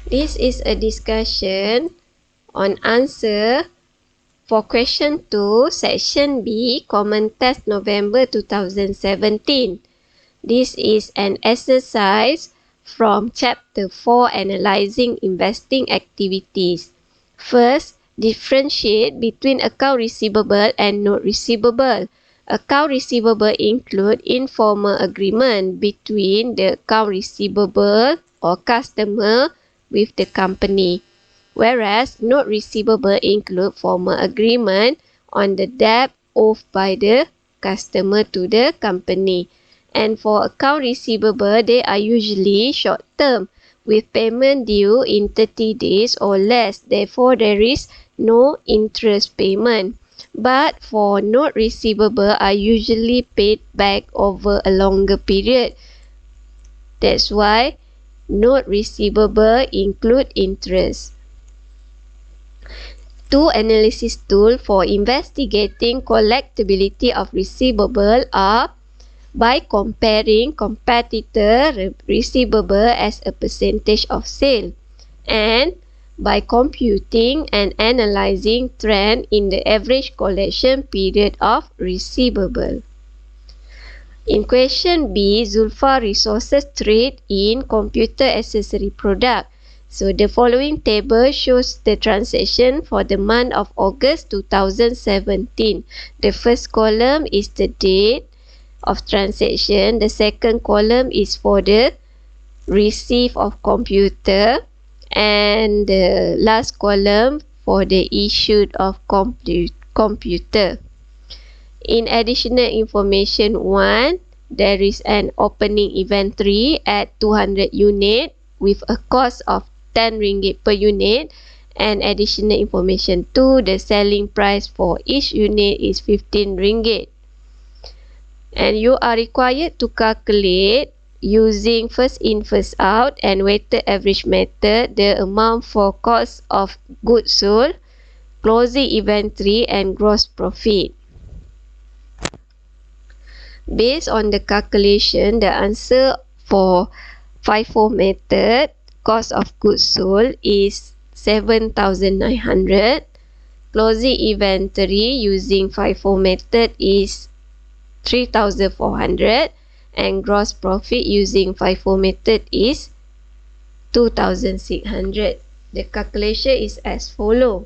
This is a discussion on answer for question 2, section B, common test November 2017. This is an exercise from chapter 4, analyzing investing activities. First, differentiate between account receivable and note receivable. Account receivable include informal agreement between the account receivable or customer with the company, whereas note receivable include formal agreement on the debt owed by the customer to the company. And for account receivable, they are usually short term with payment due in 30 days or less. Therefore, there is no interest payment. But for note receivable are usually paid back over a longer period. That's why note receivable include interest. Two analysis tools for investigating collectability of receivable are by comparing competitor receivable as a percentage of sale and by computing and analyzing trend in the average collection period of receivable. In question B, Zulfa resources trade in computer accessory product. So the following table shows the transaction for the month of August 2017. The first column is the date of transaction. The second column is for the receipt of computer, and the last column for the issued of computer. In additional information 1, there is an opening inventory at 200 unit with a cost of 10 ringgit per unit. And additional information 2, the selling price for each unit is 15 ringgit. And you are required to calculate using first in first out and weighted average method the amount for cost of goods sold, closing inventory and gross profit. Based on the calculation, the answer for FAR340 method, cost of goods sold is 7,900. Closing inventory using FAR340 method is 3,400, and gross profit using FAR340 method is 2,600. The calculation is as follows.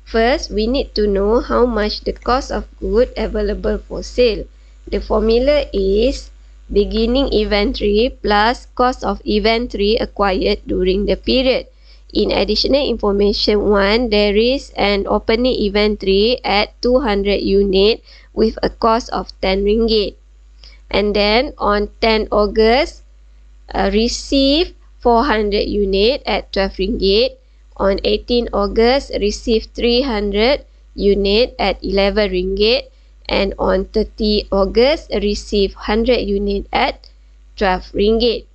First, we need to know how much the cost of goods available for sale. The formula is beginning inventory plus cost of inventory acquired during the period. In additional information 1, there is an opening inventory at 200 unit with a cost of 10 ringgit. And then on 10 August, receive 400 unit at 12 ringgit. On 18 August, receive 300 unit at 11 ringgit. And on 30 August, receive 100 unit at 12 ringgit.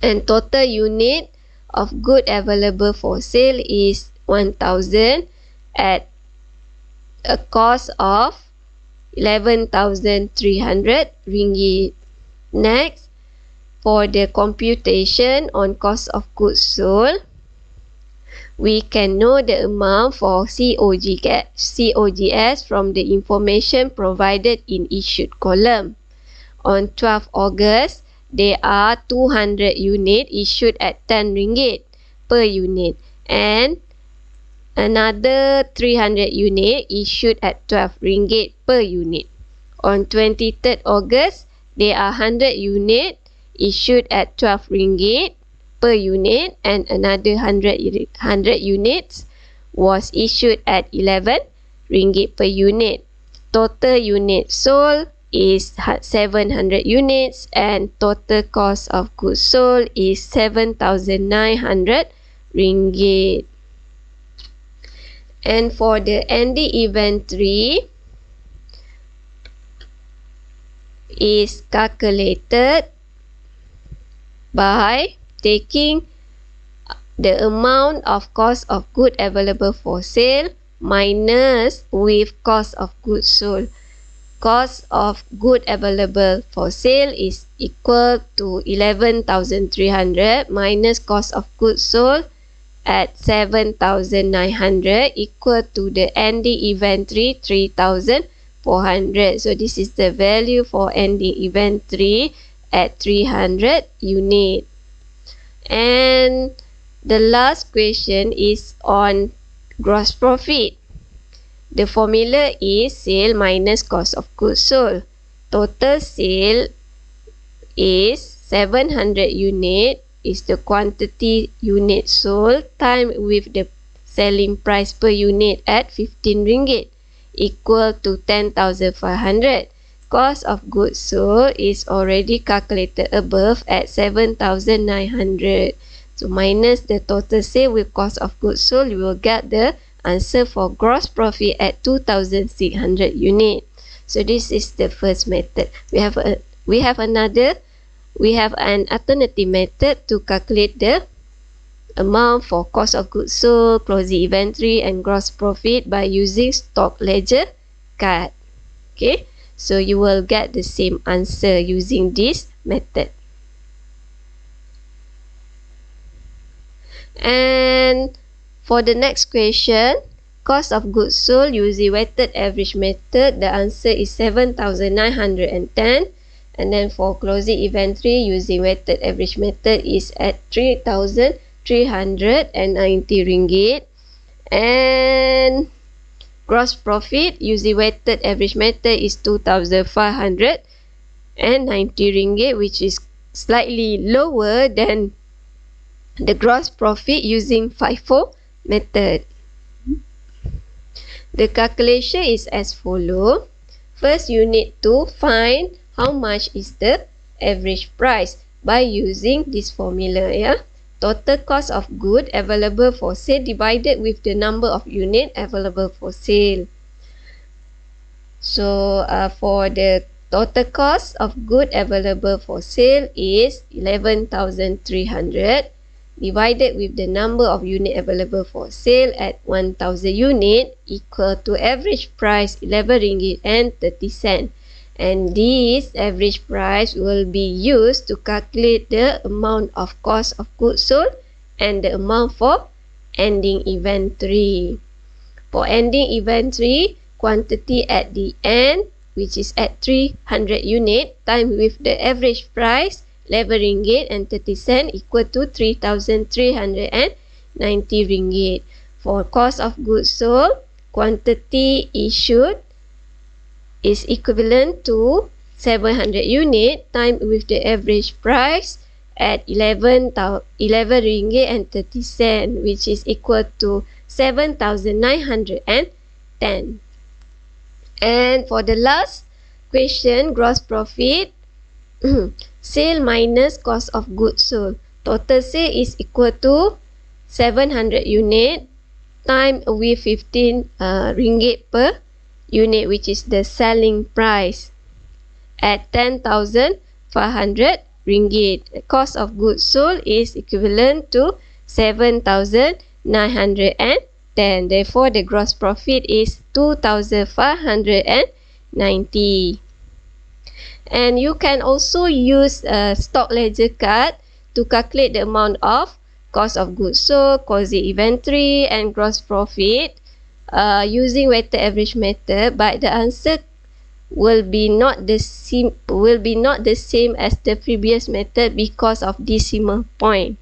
And total unit of good available for sale is 1,000 at a cost of 11,300 ringgit. Next, for the computation on cost of goods sold, we can know the amount for COGS from the information provided in issued column. On 12 August, there are 200 unit issued at 10 ringgit per unit and another 300 unit issued at 12 ringgit per unit. On 23rd August, there are 100 unit issued at 12 ringgit per unit and another 100 units was issued at 11 ringgit per unit. Total units sold is 700 units and total cost of goods sold is 7,900 ringgit. And for the ending inventory is calculated by taking the amount of cost of goods available for sale minus with cost of goods sold. cost of good available for sale is equal to 11,300 minus cost of goods sold at 7,900 equal to the ending inventory 3,400. So this is the value for ending inventory at 300 unit. And the last question is on gross profit. The formula is sale minus cost of goods sold. Total sale is 700 unit is the quantity unit sold times with the selling price per unit at 15 ringgit equal to 10,500. Cost of goods sold is already calculated above at 7,900. So minus the total sale with cost of goods sold, you will get the answer for gross profit at 2,600 unit. So this is the first method. We have an alternative method to calculate the amount for cost of goods sold, closing inventory and gross profit by using stock ledger card. Okay, so you will get the same answer using this method. And for the next question, cost of goods sold using weighted average method, the answer is 7,910. And then for closing inventory using weighted average method is at 3,390 ringgit. And gross profit using weighted average method is 2,590 ringgit, which is slightly lower than the gross profit using FIFO method. The calculation is as follows. First, you need to find how much is the average price by using this formula. Total cost of good available for sale divided with the number of unit available for sale. So for the total cost of good available for sale is 11,300 divided with the number of unit available for sale at 1,000 unit equal to average price 11 ringgit and 30 cent. And this average price will be used to calculate the amount of cost of goods sold and the amount for ending inventory. For ending inventory, quantity at the end, which is at 300 unit, times with the average price 11 ringgit and 30 cent equal to 3,390 ringgit. For cost of goods sold, quantity issued is equivalent to 700 unit times with the average price at 11 ringgit and 30 cent, which is equal to 7,910. And for the last question, gross profit, sale minus cost of goods sold. Total sale is equal to 700 unit times with 15 ringgit per unit, which is the selling price at 10,500 ringgit. The cost of goods sold is equivalent to 7,910. Therefore, the gross profit is 2,590. And you can also use a stock ledger card to calculate the amount of cost of goods sold, closing inventory and gross profit using weighted average method, but the answer will be not the same as the previous method because of decimal point.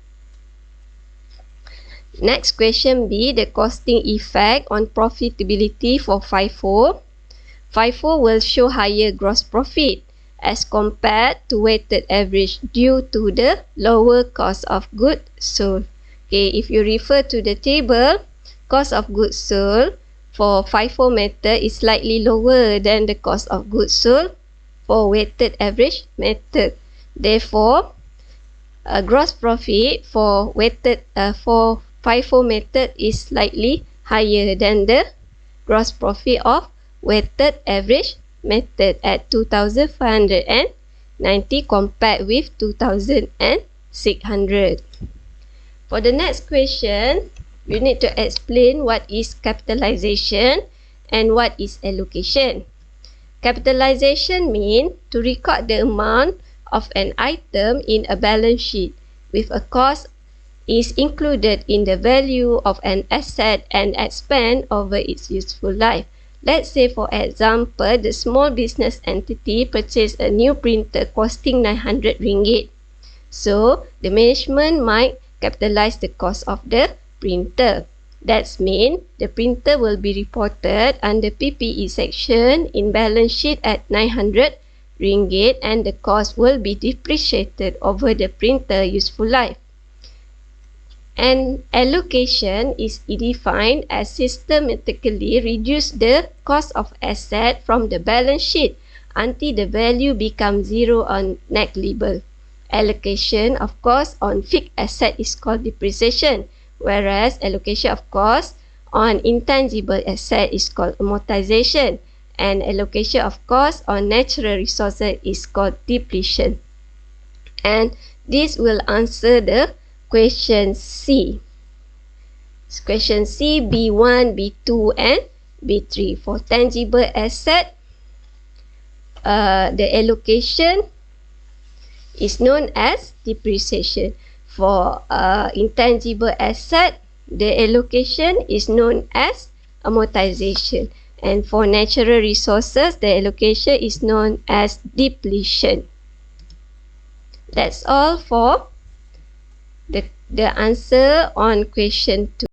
Next question B, the costing effect on profitability for FIFO. FIFO will show higher gross profit as compared to weighted average due to the lower cost of goods sold. Okay, if you refer to the table, cost of goods sold for FIFO method is slightly lower than the cost of goods sold for weighted average method. Therefore, gross profit for FIFO method is slightly higher than the gross profit of weighted average method at 2,590 compared with 2,600. For the next question, you need to explain what is capitalization and what is allocation. Capitalization means to record the amount of an item in a balance sheet with a cost is included in the value of an asset and expand over its useful life. Let's say, for example, the small business entity purchased a new printer costing 900 ringgit. So, the management might capitalize the cost of the printer. That means the printer will be reported under PPE section in balance sheet at 900 ringgit and the cost will be depreciated over the printer useful life. An allocation is defined as systematically reduce the cost of asset from the balance sheet until the value becomes zero on negligible. Allocation of cost on fixed asset is called depreciation, whereas allocation of cost on intangible asset is called amortization, and allocation of cost on natural resources is called depletion. And this will answer the question C. Question C, B1, B2 and B3. For tangible asset, the allocation is known as depreciation. For intangible asset, the allocation is known as amortization. And for natural resources, the allocation is known as depletion. That's all for the answer on question 2.